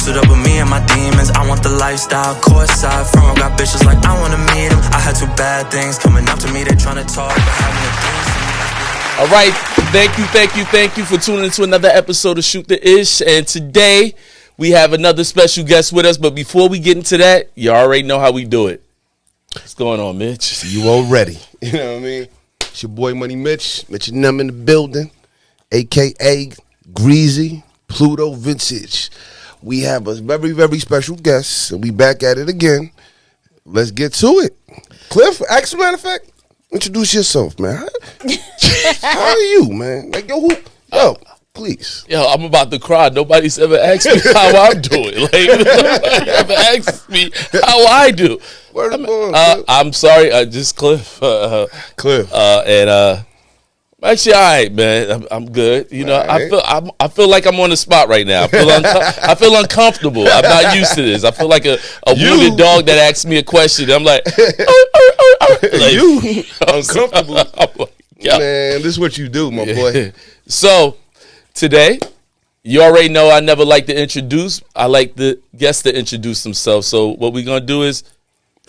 suit up with me and my demons. I want the lifestyle, courtside, front row got bitches like I wanna meet them. I had two bad things coming up to me, they trying to talk, but having a thing. All right, thank you for tuning into another episode of Shoot the Ish. And today we have another special guest with us. But before we get into that, you already know how we do it. What's going on, Mitch? You already. You know what I mean? It's your boy Money Mitch and them in the building, a.k.a. Greasy Pluto Vintage. We have a very, very special guest, and we back at it again. Let's get to it. Cliff, as a matter of fact, introduce yourself, man. How are you, man? Like, yo, please. Yo, I'm about to cry. Nobody's ever asked me how I'm doing. Like, nobody ever asked me how I do. I'm sorry, just Cliff. Cliff. Actually, all right, man. I'm good. You know, right. I feel like I'm on the spot right now. I feel uncomfortable. I'm not used to this. I feel like a wounded dog that asks me a question. I'm like, like you uncomfortable. Like, man, this is what you do, my boy. So today, you already know I never like to introduce. I like the guests to introduce themselves. So what we're gonna do is,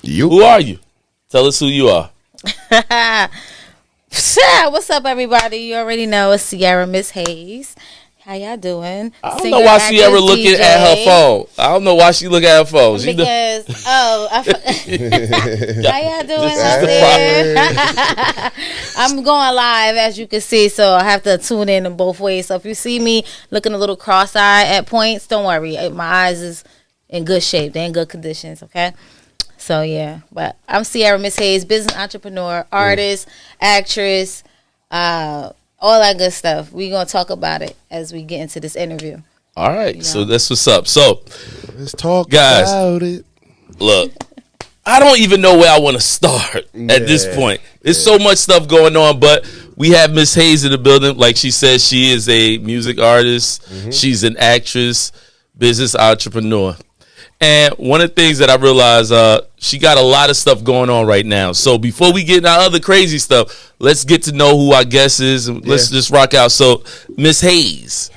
who are you? Tell us who you are. What's up, everybody? You already know it's Sierra Miss Hayes. How y'all doing? I don't know why Sierra looking at her phone. I don't know why she look at her phone. Because, how y'all doing out there? I'm going live, as you can see, so I have to tune in both ways. So if you see me looking a little cross-eyed at points, don't worry. My eyes is in good shape. They're in good conditions, okay? So, yeah. But I'm Sierra Miss Hayes, business entrepreneur, artist, actress, all that good stuff. We're going to talk about it as we get into this interview. All right. You know? So that's what's up. So let's talk guys, about it. Look, I don't even know where I want to start at this point. There's so much stuff going on, but we have Miss Hayes in the building. Like she said, she is a music artist. Mm-hmm. She's an actress, business entrepreneur. And one of the things that I realized, she got a lot of stuff going on right now. So before we get into our other crazy stuff, let's get to know who our guest is, and let's just rock out. So, Miss Hayes,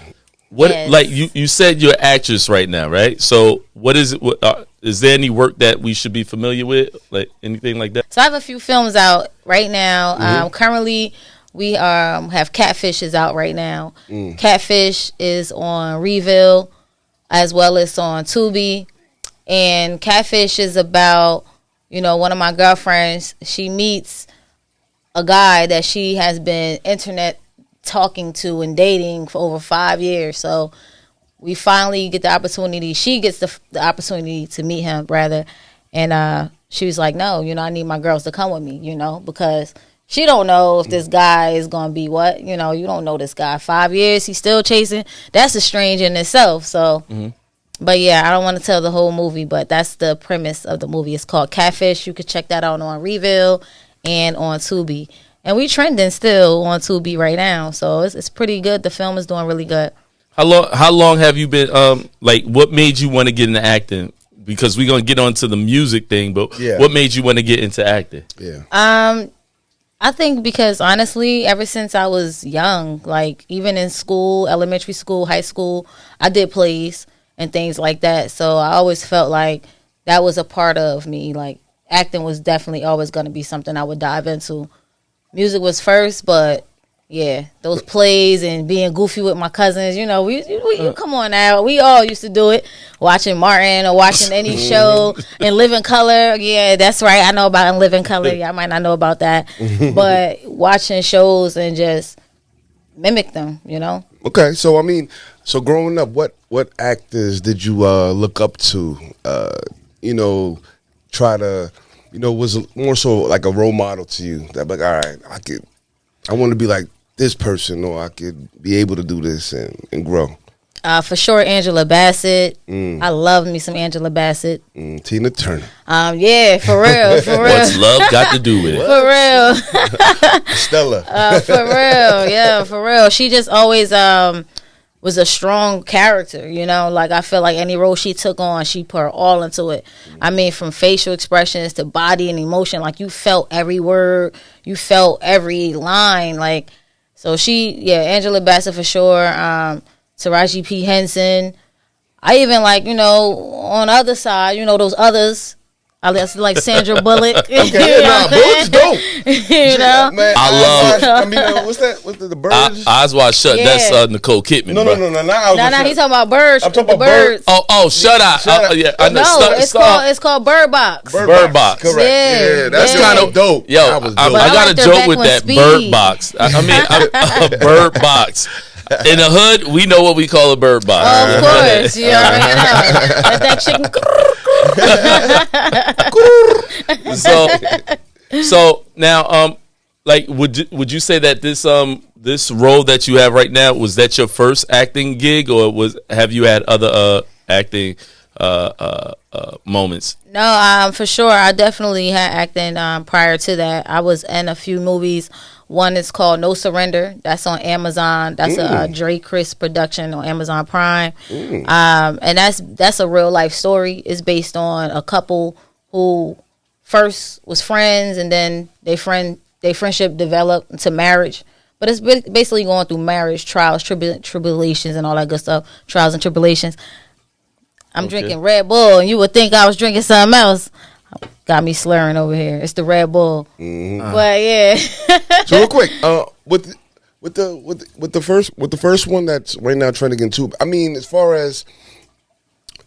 like you said, you're an actress right now, right? So, what is it? Is there any work that we should be familiar with, like anything like that? So, I have a few films out right now. Mm-hmm. Currently, we have Catfish is out right now. Catfish is on Reveal, as well as on Tubi. And Catfish is about, one of my girlfriends. She meets a guy that she has been internet talking to and dating for over 5 years. So we finally get the opportunity. She gets the opportunity to meet him, rather. And she was like, no, I need my girls to come with me, because she don't know if this guy is going to be what. You don't know this guy. 5 years, he's still chasing. That's a strange in itself. So... Mm-hmm. But yeah, I don't want to tell the whole movie, but that's the premise of the movie. It's called Catfish. You can check that out on Reveal and on Tubi. And we trending still on Tubi right now, so it's pretty good. The film is doing really good. How long have you been what made you want to get into acting? Because we're gonna get onto the music thing, but what made you want to get into acting? I think because honestly, ever since I was young, like even in school, elementary school, high school, I did plays and things like that. So I always felt like that was a part of me. Like acting was definitely always going to be something I would dive into. Music was first, but yeah, those plays and being goofy with my cousins, we come on now. We all used to do it, watching Martin or watching any show in Living Color. Yeah, that's right. I know about In Living Color. Yeah, I might not know about that. But watching shows and just mimic them, Okay, so so growing up, what actors did you look up to? Try to, was more so like a role model to you that like, all right, I want to be like this person, or I could be able to do this and grow. For sure, Angela Bassett. I love me some Angela Bassett. Tina Turner. Yeah, for real, for real. What's love got to do with it? For real. Stella. For real, yeah, for real. She just always was a strong character, Like, I feel like any role she took on, she put her all into it. I mean, from facial expressions to body and emotion, like, you felt every word. You felt every line, like, so Angela Bassett for sure. Taraji P. Henson. I even like, on the other side, those others. I like Sandra Bullock. Okay, Bullock's dope. Man, I love. what's that? What's the birds? Eyes Wide Shut. Yeah. That's Nicole Kidman. No. No, he's talking about birds. I'm talking about birds. Oh, Shut Eye. Yeah, I know. No, it's called Bird Box. Bird Box. Correct. Yeah, That's kind of dope. Yo, That was dope. I got a their joke back with on that speed. Bird Box. A Bird Box. In the hood, we know what we call a bird box. Of course, you already know. Let that chicken. So now, like, would you say that this role that you have right now, was that your first acting gig, or have you had other acting moments? No, for sure. I definitely had acting prior to that. I was in a few movies. One is called No Surrender. That's on Amazon. That's a Dre Chris production on Amazon Prime. And that's a real life story. It's based on a couple who first was friends, and then their friendship developed into marriage. But it's basically going through marriage trials, tribulations, and all that good stuff. Trials and tribulations. I'm drinking Red Bull, and you would think I was drinking something else. Got me slurring over here. It's the Red Bull. But yeah. So real quick, with the first one that's right now trending in tube. I mean, as far as,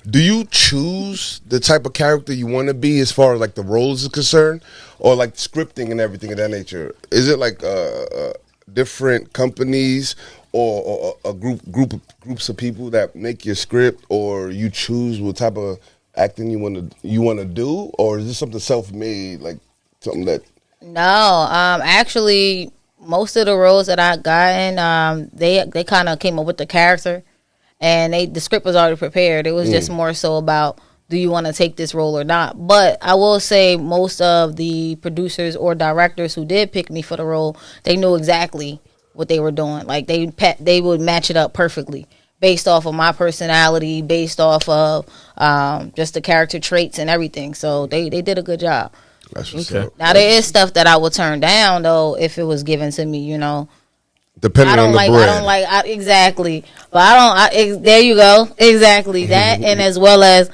do you choose the type of character you want to be as far as like the roles is concerned, or like scripting and everything of that nature? Is it like different companies or a groups of people that make your script, or you choose what type of acting you want to do, or is this something self-made, like something that? No, actually, most of the roles that I gotten, they kind of came up with the character, and the script was already prepared. It was just more so about, do you want to take this role or not? But I will say most of the producers or directors who did pick me for the role, they knew exactly what they were doing. Like they would match it up perfectly based off of my personality, based off of just the character traits and everything. So they did a good job. That's what's up. Now there is stuff that I would turn down though if it was given to me, Depending on the bread. I don't like exactly, but there you go, exactly that, and as well as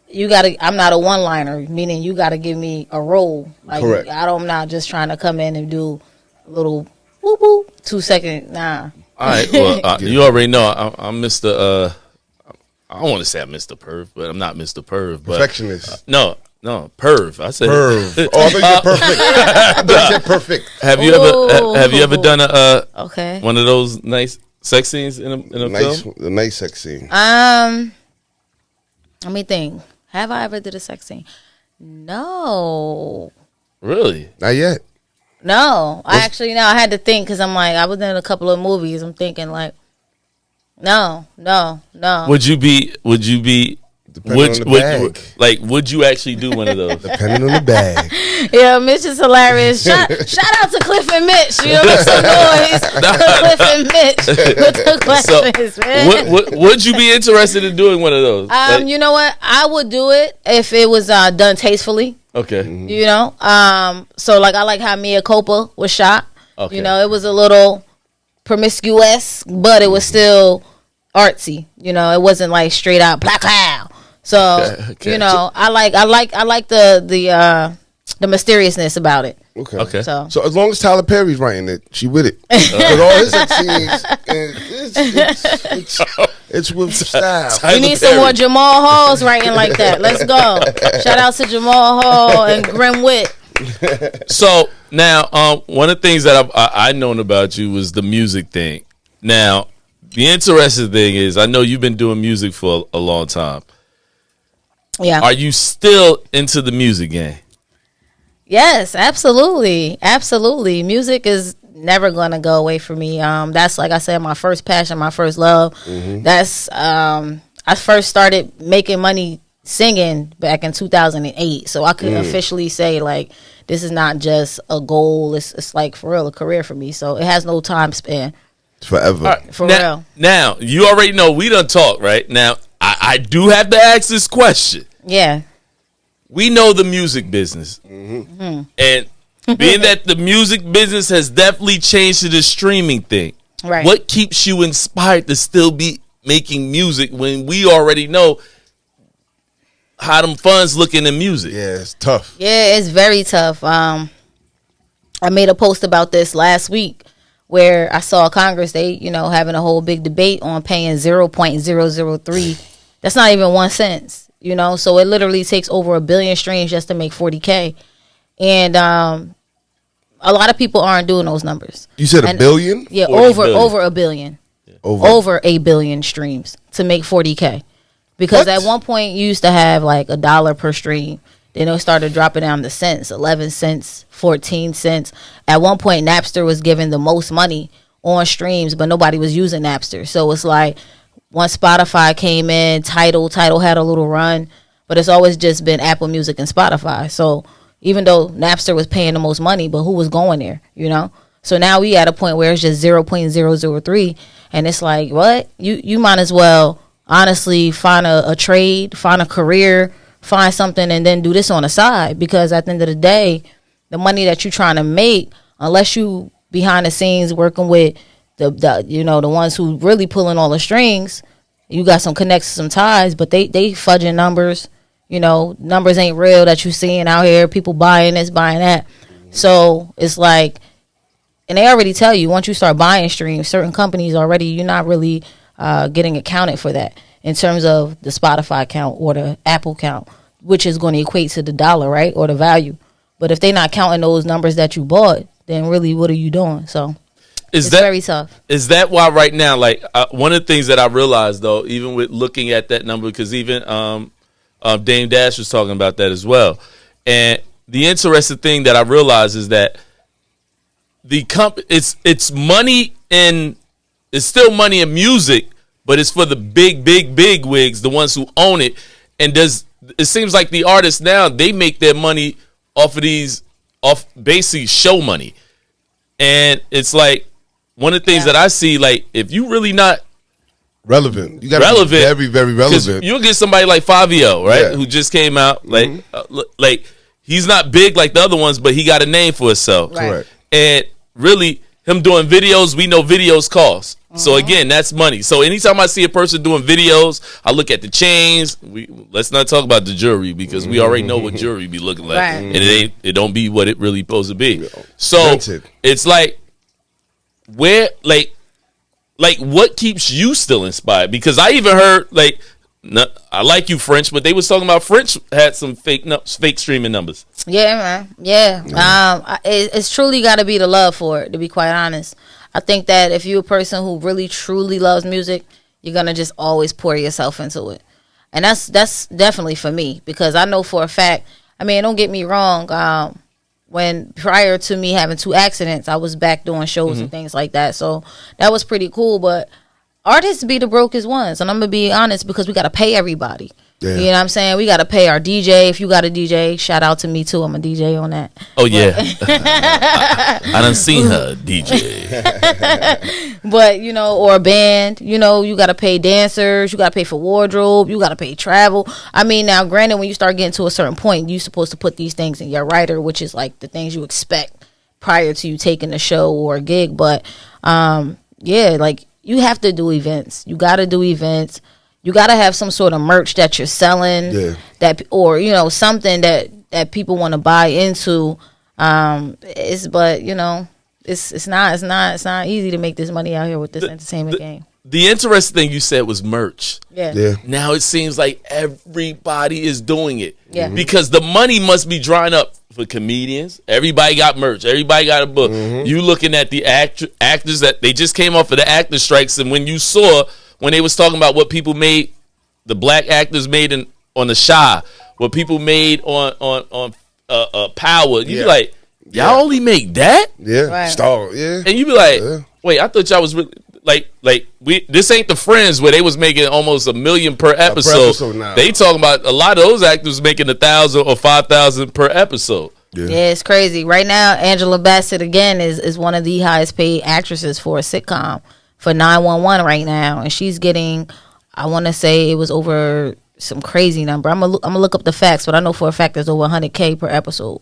you gotta. I'm not a one-liner, meaning you gotta give me a role. Like, correct. I'm not just trying to come in and do a little whoop whoop 2 second. Nah. All right. Well, you already know I'm Mr. I don't want to say I'm Mr. Perv, but I'm not Mr. Perv. But, perfectionist. No, Perv. I said Perv. Oh, I thought you said perfect. I thought you said perfect. Have you ever done okay, one of those nice sex scenes in a film? The nice sex scene. let me think. Have I ever did a sex scene? No. Really? Not yet. No, I had to think because I'm like, I was in a couple of movies. I'm thinking like, no. Would you be? Depending on the bag. Would you actually do one of those? Depending on the bag. Yeah, Mitch is hilarious. Shout out to Cliff and Mitch. Make some noise. Cliff and Mitch with the questions, man. Would you be interested in doing one of those? You know what? I would do it if it was done tastefully. Okay. So like I like how Mia Copa was shot. Okay. It was a little promiscuous, but it was still artsy. It wasn't like straight out black cloud. So okay. I like the mysteriousness about it. Okay. So as long as Tyler Perry's writing it, she with it. Because all his sex scenes, it's with style. we need some more Jamal Halls writing like that. Let's go. Shout out to Jamal Hall and Grim Wit. So now, one of the things that I known about you was the music thing. Now, the interesting thing is, I know you've been doing music for a long time. Yeah. Are you still into the music game? Yes, absolutely. Music is never gonna go away from me. That's, like I said, my first passion, my first love. That's I first started making money singing back in 2008, so I could officially say like this is not just a goal. It's like for real a career for me. So it has no time span. Forever. Right, for real. Now you already know we done talk right now. I do have to ask this question. Yeah. We know the music business, and being that the music business has definitely changed to the streaming thing. Right. What keeps you inspired to still be making music when we already know how them funds looking in music? Yeah, it's tough. Yeah, it's very tough. I made a post about this last week where I saw Congress, they, having a whole big debate on paying 0.003. That's not even 1 cent, So it literally takes over 1 billion streams just to make 40K. And a lot of people aren't doing those numbers. You said $1 billion? Yeah, 40 over billion. over 1 billion. Over. Over 8 billion streams to make 40K. Because What? at one point you used to have like $1 per stream. Then it started dropping down to cents, 11 cents, 14 cents. At one point Napster was giving the most money on streams, but nobody was using Napster. So it's like once Spotify came in, Tidal had a little run, but it's always just been Apple Music and Spotify. So even though Napster was paying the most money, but who was going there, So now we at a point where it's just 0.003, and it's like, what? You might as well honestly find a trade, find a career, find something, and then do this on the side, because at the end of the day, the money that you're trying to make, unless you behind the scenes working with the ones who really pulling all the strings, you got some connections, some ties, but they fudging numbers. Numbers ain't real that you seeing out here. People buying this, buying that. So it's like, and they already tell you once you start buying streams, certain companies already, you're not really getting accounted for that in terms of the Spotify count or the Apple count, which is going to equate to the dollar, right, or the value. But if they're not counting those numbers that you bought, then really, what are you doing? So it's very tough. Is that why right now, like one of the things that I realized though, even with looking at that number, because even Dame Dash was talking about that as well, and the interesting thing that I realized is that it's money in, it's still money in music, but it's for the big wigs, the ones who own it. And it seems like the artists now, they make their money off basically show money. And it's like one of the things that I see, like if you really not relevant, you got to be very, very relevant. You'll get somebody like Fabio, right, who just came out, like he's not big like the other ones, but he got a name for himself. Right. Correct. And really, him doing videos, we know videos cost. So again, that's money. So anytime I see a person doing videos, I look at the chains. Let's not talk about the jewelry, because we already know what jewelry be looking like, Right. and it don't be what it really supposed to be. So Rented. it's like, where like what keeps you still inspired? Because I even heard I like you, French, but they was talking about French had some fake streaming numbers. Yeah, man. Yeah. It's truly got to be the love for it, to be quite honest. I think that if you're a person who really, truly loves music, you're going to just always pour yourself into it. And that's definitely for me, because I know for a fact, I mean, don't get me wrong, when prior to me having 2 accidents, I was back doing shows and things like that. So that was pretty cool, but artists be the brokest ones, and I'm going to be honest, because we got to pay everybody. Yeah. You know what I'm saying? We got to pay our DJ. If you got a DJ, shout out to me too. I'm a DJ on that. Oh, yeah. I done seen her DJ. But, or a band, you got to pay dancers. You got to pay for wardrobe. You got to pay travel. I mean, now, granted, when you start getting to a certain point, you're supposed to put these things in your rider, which is like the things you expect prior to you taking a show or a gig. But, yeah, like, you have to do events. You got to do events. You got to have some sort of merch that you're selling, that, or something that people want to buy into. It's not easy to make this money out here with this entertainment game. The interesting thing you said was merch. Yeah. Now it seems like everybody is doing it. Yeah. Because the money must be drying up for comedians. Everybody got merch. Everybody got a book. You looking at the actors that they just came off of the actor strikes, and when you saw when they was talking about what people made, the black actors made on the Shy, what people made on Power, you be like, y'all only make that? Yeah, right. Star. Yeah, and you be like, wait, I thought y'all was really this ain't the Friends where they was making almost $1 million per episode. Now. They talking about a lot of those actors making 1,000 or 5,000 per episode. Yeah, it's crazy. Right now, Angela Bassett again is one of the highest paid actresses for a sitcom for 911 right now, and she's getting, I want to say it was over some crazy number. I'm gonna look up the facts, but I know for a fact there's over 100K per episode,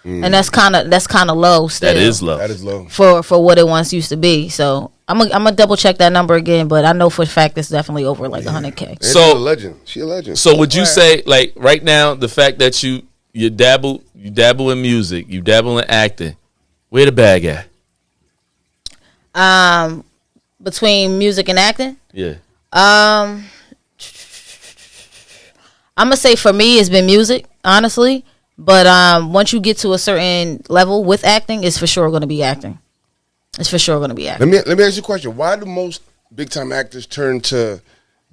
and that's kind of low. Still. That is low. That is low for what it once used to be. So I'm gonna double check that number again, but I know for a fact it's definitely over like 100K. And So she's a legend. She a legend. So would you say, like, right now, the fact that you dabble in music, you dabble in acting, where the bag at? Between music and acting, Yeah. I'm gonna say for me it's been music, honestly. But once you get to a certain level with acting, it's for sure gonna be acting. It's for sure gonna be acting. Let me ask you a question. Why do most big time actors turn to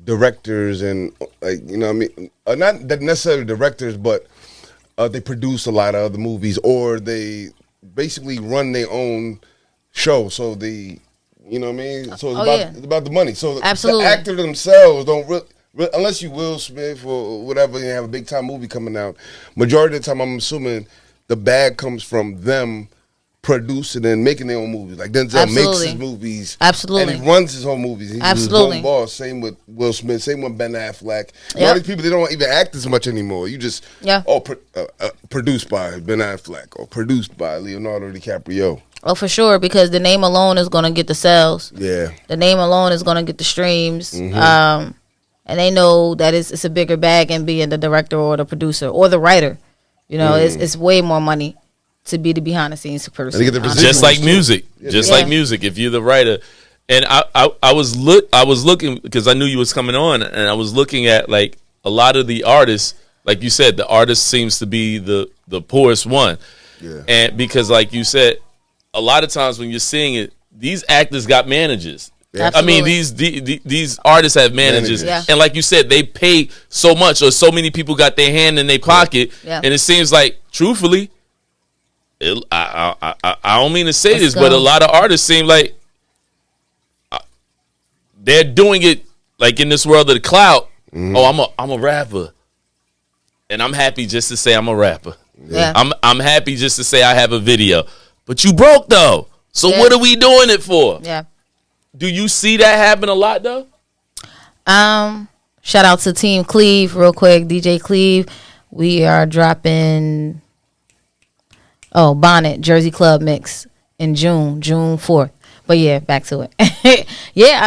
directors and like you know what I mean? Not that necessarily directors, but they produce a lot of other movies or they basically run their own show. So they, you know what I mean? So it's about the money. So absolutely, the actors themselves don't really. Unless you Will Smith or whatever, you have a big time movie coming out. Majority of the time, I'm assuming the bag comes from them producing and making their own movies. Like Denzel makes his movies, absolutely, and he runs his own movies. He's absolutely his own boss. Same with Will Smith. Same with Ben Affleck. All these people, they don't even act as much anymore. You just produced by Ben Affleck or produced by Leonardo DiCaprio. Oh, for sure, because the name alone is gonna get the sales. Yeah, the name alone is gonna get the streams. Mm-hmm. And they know that it's a bigger bag in being the director or the producer or the writer. You know, it's way more money to be the behind the scenes person. Just like music, like music. If you're the writer, and I was looking because I knew you was coming on, and I was looking at like a lot of the artists. Like you said, the artist seems to be the poorest one, and because like you said, a lot of times when you're seeing it, these actors got managers. Yeah. I mean, these artists have managers, and like you said, they pay so much, or so many people got their hand in their pocket, and it seems like, truthfully, I don't mean to say this, but a lot of artists seem like they're doing it like in this world of the clout. Mm-hmm. Oh, I'm a rapper, and I'm happy just to say I'm a rapper. Yeah, I'm happy just to say I have a video, but you broke though. So what are we doing it for? Yeah. Do you see that happen a lot though? Shout out to Team Cleve real quick, DJ Cleve. We are dropping Bonnet Jersey Club mix in June 4th. But yeah, back to it. Yeah,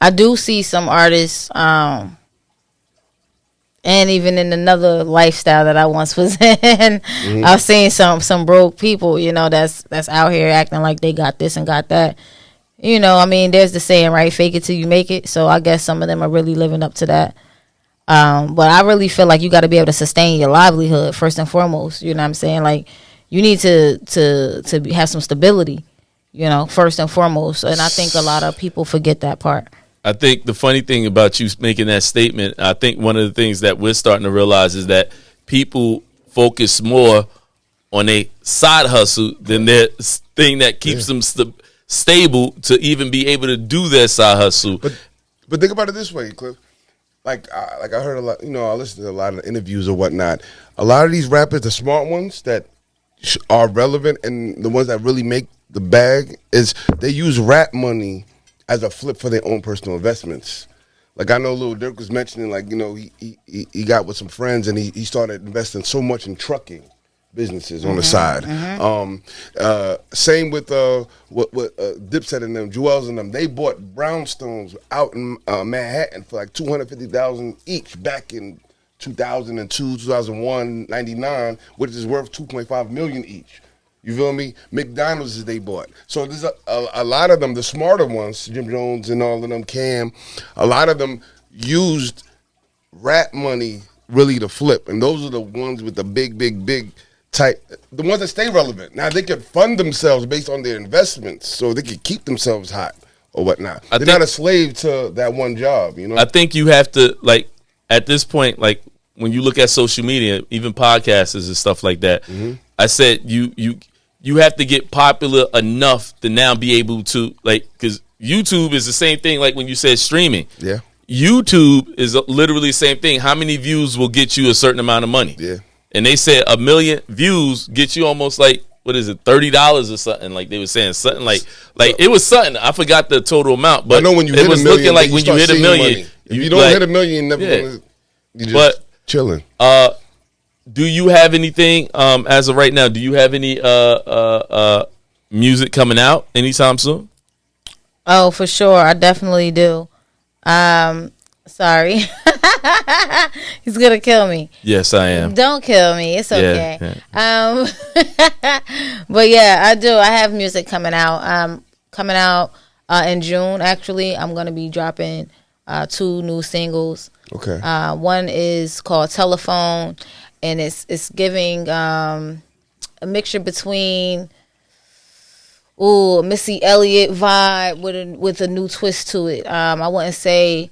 I do see some artists and even in another lifestyle that I once was in, I've seen some broke people, you know, that's out here acting like they got this and got that. You know, I mean, there's the saying, right? Fake it till you make it. So I guess some of them are really living up to that. But I really feel like you got to be able to sustain your livelihood first and foremost. You know what I'm saying? Like, you need to have some stability, you know, first and foremost. And I think a lot of people forget that part. I think the funny thing about you making that statement, I think one of the things that we're starting to realize is that people focus more on a side hustle than their thing that keeps them stable to even be able to do their side hustle. But think about it this way, Cliff. Like I heard a lot, you know, I listened to a lot of interviews or whatnot. A lot of these rappers, the smart ones that are relevant and the ones that really make the bag, is they use rap money as a flip for their own personal investments. Like I know Lil Durk was mentioning, like, you know, he got with some friends and he started investing so much in trucking businesses on the side. Same with what Dipset and them, Jewels and them. They bought brownstones out in Manhattan for like $250,000 each back in 2002, 2001, 99, which is worth $2.5 million each. You feel me? McDonald's they bought. So there's a lot of them, the smarter ones, Jim Jones and all of them, Cam, a lot of them used rap money really to flip. And those are the ones with the big type, the ones that stay relevant. Now they could fund themselves based on their investments, so they could keep themselves hot or whatnot. They're not a slave to that one job, you know? I think you have to, like, at this point, like, when you look at social media, even podcasters and stuff like that, I said you have to get popular enough to now be able to, like, because YouTube is the same thing, like when you said streaming. Yeah. YouTube is literally the same thing. How many views will get you a certain amount of money? Yeah. And they said 1 million views get you almost like, what is it, $30 or something? Like they were saying something like it was something. I forgot the total amount, but I know when you it hit was 1 million, looking like when you hit 1 million. If you don't hit 1 million, you never. You just chilling. Do you have anything as of right now? Do you have any music coming out anytime soon? Oh, for sure. I definitely do. Sorry. He's gonna kill me. Yes, I am. Don't kill me. It's okay. Yeah. But yeah, I do. I have music coming out. Coming out in June. Actually, I'm gonna be dropping 2 new singles. Okay. One is called Telephone, and it's giving a mixture between Missy Elliott vibe with a new twist to it. I wouldn't say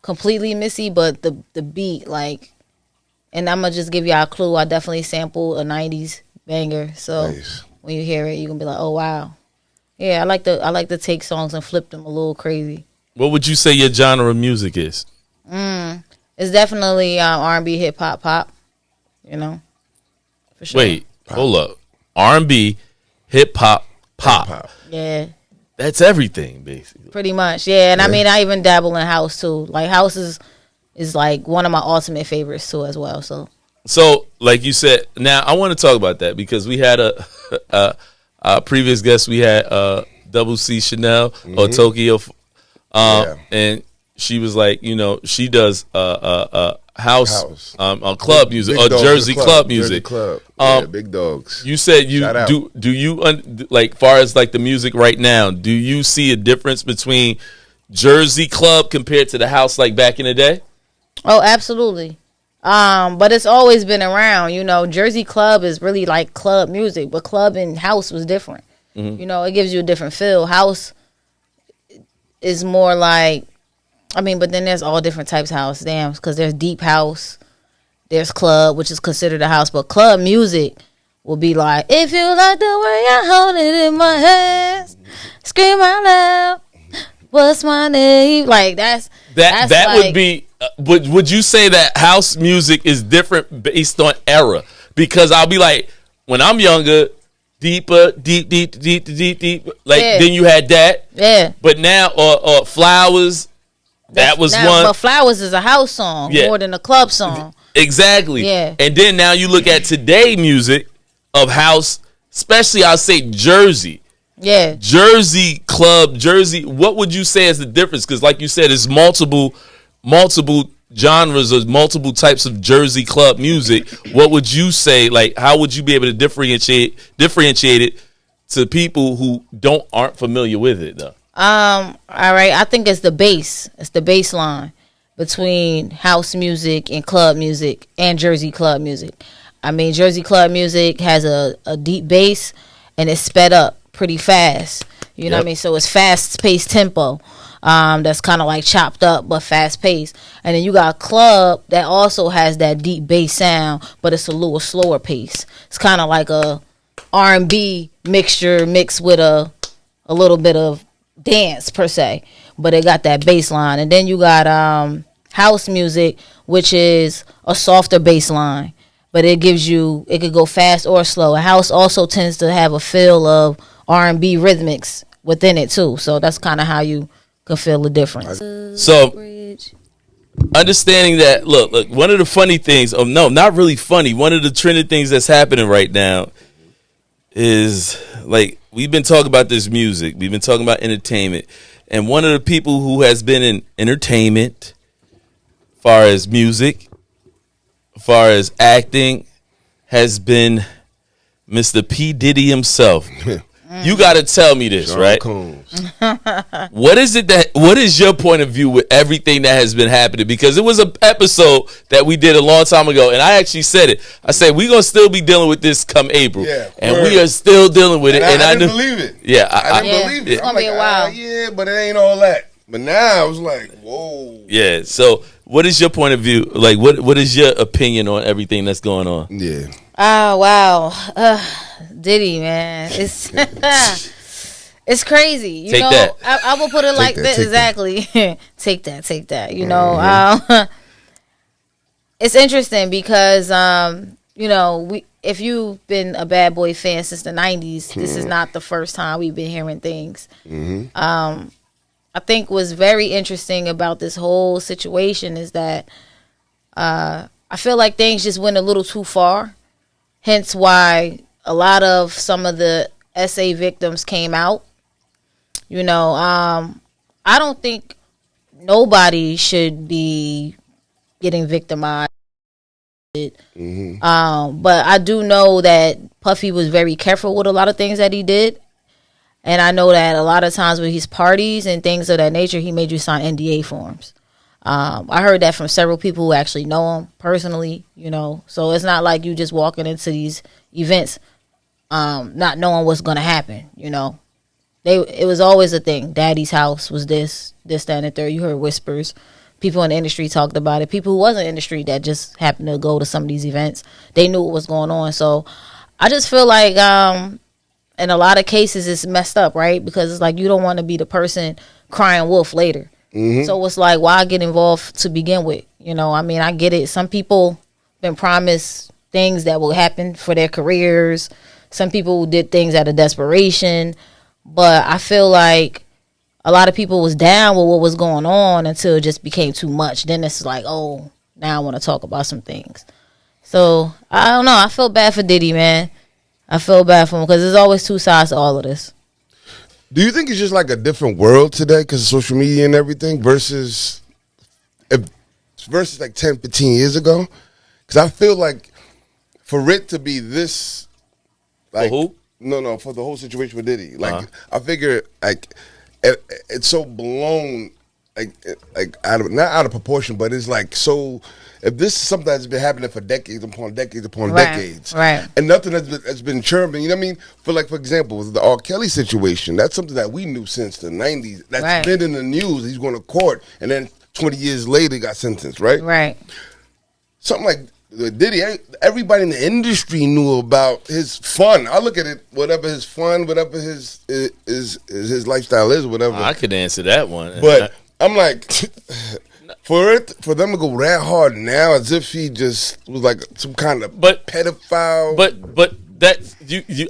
completely Missy, but the beat, like, and I'm gonna just give y'all a clue. I definitely sample a '90s banger, so Nice. when you hear it, you're gonna be like, oh wow, yeah. I like to take songs and flip them a little crazy. What would you say your genre of music is? It's definitely R&B, hip hop, pop. You know, for sure. Wait, hold up. R&B, hip hop, pop. Yeah, That's everything, basically. pretty much. Yeah, and I mean, I even dabble in house too. Like house is like one of my ultimate favorites too, as well. So, like you said, now I want to talk about that because we had a previous guest. We had Double C Chanel or Tokyo, and she was like, you know, she does house. Club music Big or Dogs Jersey Club. club music. Jersey Club. Yeah, Big Dogs. You said you Shout out. do you like far as like the music right now? Do you see a difference between Jersey club compared to the house like back in the day? Oh, absolutely. But it's always been around. You know, Jersey club is really like club music, but club and house was different. You know, it gives you a different feel. House is more like, I mean, but then there's all different types of house. Damn, because there's deep house, there's club, which is considered a house, but club music will be like, if you like the way I hold it in my hands, scream out loud, what's my name? Like that's That like, would be. Would you say that house music is different based on era? Because I'll be like, when I'm younger, deeper, deep. Like then you had that. Yeah. But now, or flowers. That was now, one. But Flowers is a house song more than a club song. Exactly. Yeah. And then now you look at today music of house, especially I'll say Jersey. Yeah. Jersey club, Jersey. What would you say is the difference? Because like you said, it's multiple genres or multiple types of Jersey club music. What would you say? Like, how would you be able to differentiate it to people who aren't familiar with it though? All right. I think it's the bass. It's the bass line between house music and club music and Jersey club music. I mean, Jersey club music has a deep bass and it's sped up pretty fast. You know what I mean? So it's fast paced tempo. That's kind of like chopped up but fast paced. And then you got club that also has that deep bass sound, but it's a little slower pace. It's kind of like a R&B mixture mixed with a little bit of dance per se, but it got that bass line. And then you got house music, which is a softer bass line, but it could go fast or slow. A house also tends to have a feel of R&B rhythmics within it too, so that's kind of how you can feel the difference. So understanding that, look, one of the funny things, no, not really funny, one of the trending things that's happening right now is, like, we've been talking about this music, we've been talking about entertainment, and one of the people who has been in entertainment, as far as music, as far as acting, has been Mr. P. Diddy himself. You got to tell me this, Sean right? Combs. What is your point of view with everything that has been happening? Because it was an episode that we did a long time ago, and I actually said it. I said, we're going to still be dealing with this come April. Yeah, and word. we are still dealing with it. And I knew, didn't believe it. Yeah. I didn't believe it. It's I'm gonna be a while. yeah, but it ain't all that. But now I was like, whoa. Yeah. So what is your point of view? Like, what is your opinion on everything that's going on? Yeah. Oh wow, Diddy, man, it's it's crazy. You Take know, that. I will put it like that, this take exactly. Take that. You know, it's interesting because you know, if you've been a Bad Boy fan since the '90s, this is not the first time we've been hearing things. I think what's very interesting about this whole situation is that I feel like things just went a little too far. Hence why a lot of some of the SA victims came out You know, I don't think nobody should be getting victimized. But I do know that Puffy was very careful with a lot of things that he did. And I know that a lot of times with his parties and things of that nature, he made you sign NDA forms. I heard that from several people who actually know him personally, you know. So it's not like you just walking into these events not knowing what's going to happen, you know. It was always a thing. Daddy's house was this, that, and the third. You heard whispers. People in the industry talked about it. People who wasn't in the industry that just happened to go to some of these events, they knew what was going on. So I just feel like in a lot of cases it's messed up, right? Because it's like you don't want to be the person crying wolf later. So it's like, why get involved to begin with? You know, I mean, I get it. Some people been promised things that will happen for their careers. Some people did things out of desperation. But I feel like a lot of people was down with what was going on until it just became too much. Then it's like, oh, now I want to talk about some things. So, I don't know. I feel bad for Diddy, man. I feel bad for him because there's always two sides to all of this. Do you think it's just like a different world today because of social media and everything versus like 10, 15 years ago? Because I feel like for it to be this, like, for who? No, for the whole situation with Diddy. Like, I figure like it's so blown, like not out of proportion, but it's like so. If this is something that's been happening for decades upon decades upon decades, right, and nothing has been churning, you know what I mean? For example, the R. Kelly situation, that's something that we knew since the 90s. That's been in the news. He's going to court, and then 20 years later, he got sentenced, right? Right. Something like Diddy, everybody in the industry knew about his fun. I look at it, whatever his fun, whatever his lifestyle is, whatever. I could answer that one. But I'm like, for them to go that hard now, as if he just was like some kind of pedophile. But that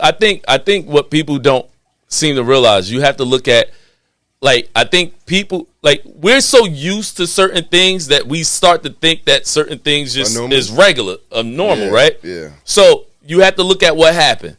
I think what people don't seem to realize, you have to look at, like, I think people, like, we're so used to certain things that we start to think that certain things just is regular, normal, right? Yeah. So you have to look at what happened.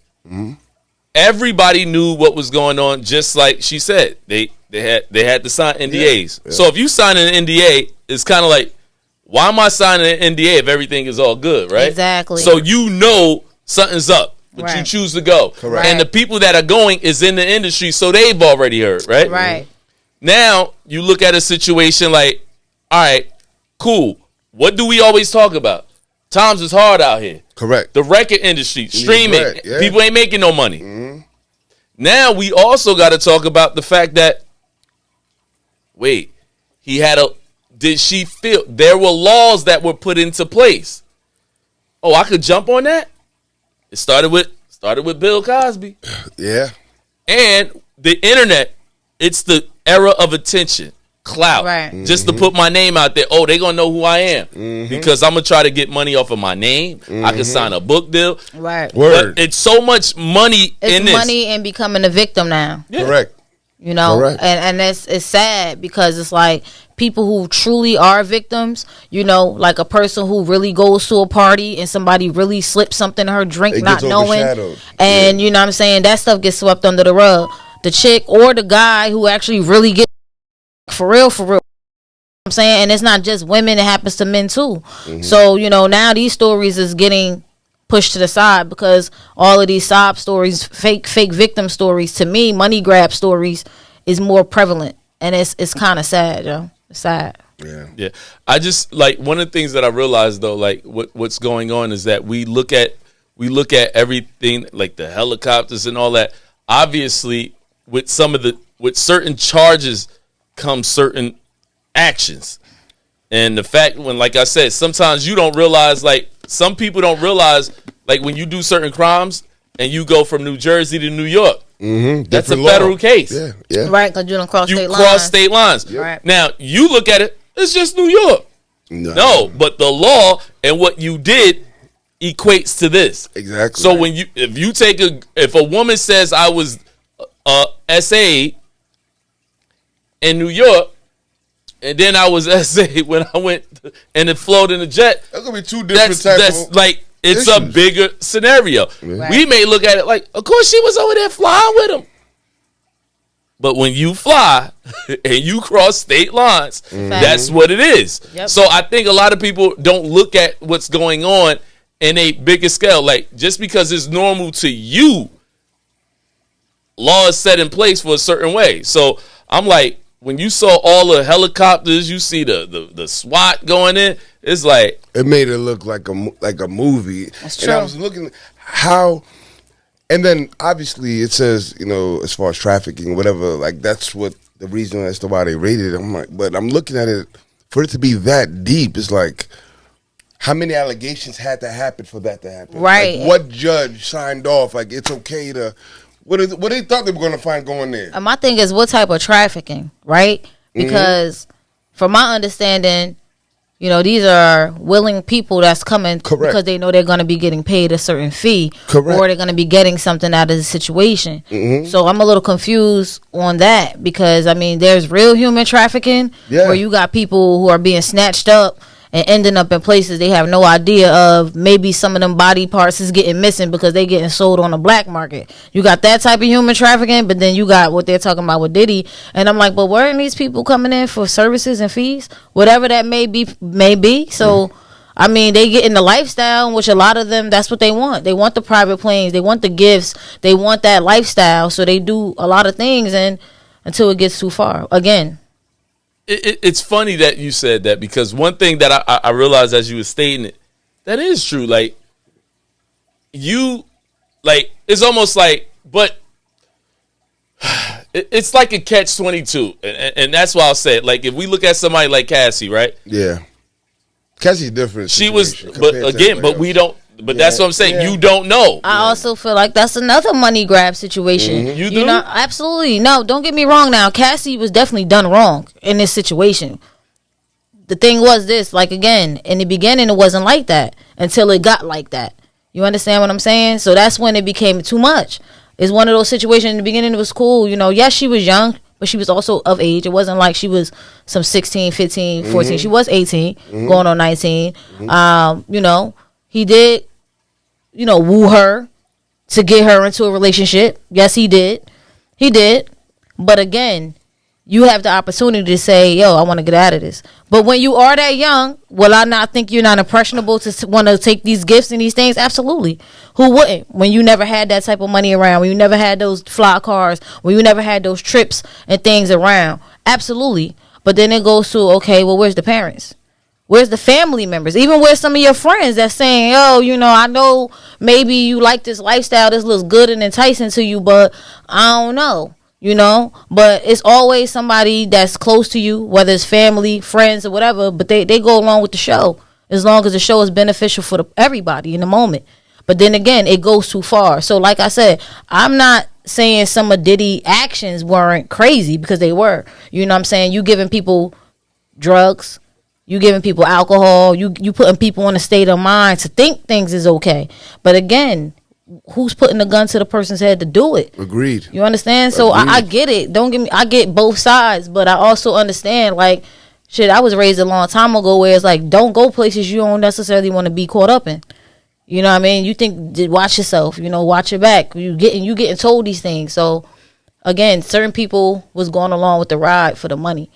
Everybody knew what was going on, just like she said. They had to sign NDAs. Yeah. So if you sign an NDA, it's kind of like, why am I signing an NDA if everything is all good, right? Exactly. So you know something's up, but you choose to go. Correct. And the people that are going is in the industry, so they've already heard, right? Right. Now you look at a situation like, all right, cool. What do we always talk about? Times is hard out here. Correct. The record industry, streaming, people ain't making no money. Now we also got to talk about the fact that, wait, did she feel there were laws that were put into place? Oh, I could jump on that? It started with Bill Cosby. Yeah. And the internet, it's the era of attention, clout. Right. Just to put my name out there. Oh, they going to know who I am. Because I'm going to try to get money off of my name. I can sign a book deal. Right. Word. But it's so much money in this. It's money in becoming a victim now. Yeah. Correct. You know, Correct. and it's sad because it's like people who truly are victims, you know, like a person who really goes to a party and somebody really slips something in her drink, It not gets knowing. overshadowed. And you know what I'm saying? That stuff gets swept under the rug. The chick or the guy who actually really gets for real. You know what I'm saying? And it's not just women, it happens to men too. So, you know, now these stories is getting pushed to the side because all of these sob stories, fake victim stories, to me, money grab stories is more prevalent. And it's kind of sad, yo. It's sad. Yeah. I just, like, one of the things that I realized, though, like, what's going on is that we look at everything, like the helicopters and all that. Obviously, with certain charges come certain actions. And the fact when, like I said, sometimes you don't realize, like, some people don't realize, like, when you do certain crimes and you go from New Jersey to New York, that's a federal case. Yeah. Right, because you don't cross state lines. You cross state lines. Right. Now, you look at it, it's just New York. No, but the law and what you did equates to this. Exactly. So if a woman says I was SA in New York, and then I was SA when I went and it flowed in the jet. That's gonna be two different types of like it's issues. a bigger scenario. Yeah. Right. We may look at it like, of course she was over there flying with him. But when you fly and you cross state lines, that's what it is. Yep. So I think a lot of people don't look at what's going on in a bigger scale. Like, just because it's normal to you, law is set in place for a certain way. So I'm like, when you saw all the helicopters, you see the SWAT going in, it's like, it made it look like a movie. That's and true. I was looking how, and then obviously it says, you know, as far as trafficking, whatever, like that's what the reason as to why they raided it. I'm like, but I'm looking at it for it to be that deep. It's like, how many allegations had to happen for that to happen? Right. Like, what judge signed off? Like, it's okay to. What they thought they were going to find going there? My thing is, what type of trafficking, right? Because from my understanding, you know, these are willing people that's coming Correct. because they know they're going to be getting paid a certain fee. Correct. Or they're going to be getting something out of the situation. So I'm a little confused on that because, I mean, there's real human trafficking where you got people who are being snatched up and ending up in places they have no idea of. Maybe some of them body parts is getting missing because they getting sold on the black market. You got that type of human trafficking, but then you got what they're talking about with Diddy. And I'm like, but weren't these people coming in for services and fees? Whatever that may be. So, I mean, they get in the lifestyle, which a lot of them, that's what they want. They want the private planes. They want the gifts. They want that lifestyle. So they do a lot of things and until it gets too far. Again. It's funny that you said that, because one thing that I realized as you were stating it, that is true. Like, it's almost like, but it's like a catch-22. And that's why I'll say it. Like, if we look at somebody like Cassie, right? Yeah. Cassie's different. She was, but again, but we don't. But that's what I'm saying. Yeah. You don't know. I also feel like that's another money grab situation. You do? know, absolutely. No, don't get me wrong now. Cassie was definitely done wrong in this situation. The thing was this, like, again, in the beginning, it wasn't like that until it got like that. You understand what I'm saying? So that's when it became too much. It's one of those situations. In the beginning, it was cool. You know, yes, she was young, but she was also of age. It wasn't like she was some 16, 15, 14. She was 18, going on 19. You know, he did, you know, woo her to get her into a relationship. Yes, he did. He did. But again, you have the opportunity to say, yo, I want to get out of this. But when you are that young, will I not think you're not impressionable to want to take these gifts and these things? Absolutely. Who wouldn't? When you never had that type of money around, when you never had those fly cars, when you never had those trips and things around. Absolutely. But then it goes to, okay, well, where's the parents? Where's the family members? Even where's some of your friends that's saying, oh, you know, I know maybe you like this lifestyle. This looks good and enticing to you, but I don't know, you know. But it's always somebody that's close to you, whether it's family, friends, or whatever. But they go along with the show as long as the show is beneficial for everybody in the moment. But then again, it goes too far. So like I said, I'm not saying some of Diddy actions weren't crazy, because they were. You know what I'm saying? You giving people drugs. You giving people alcohol. You putting people in a state of mind to think things is okay. But again, who's putting the gun to the person's head to do it? Agreed. You understand? So I get it. Don't get me. I get both sides, but I also understand, like, shit, I was raised a long time ago where it's like, don't go places you don't necessarily want to be caught up in. You know what I mean? You think, watch yourself. You know, watch your back. You getting told these things. So again, certain people was going along with the ride for the money.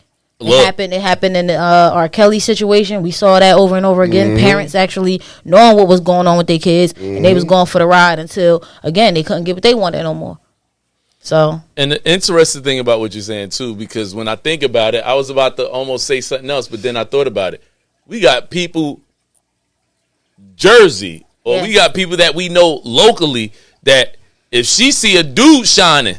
It happened in the R. Kelly situation. We saw that over and over again. Parents actually knowing what was going on with their kids, and they was going for the ride until, again, they couldn't get what they wanted no more. So, and the interesting thing about what you're saying too, because when I think about it, I was about to almost say something else, but then I thought about it. We got people, Jersey, or we got people that we know locally that if she see a dude shining,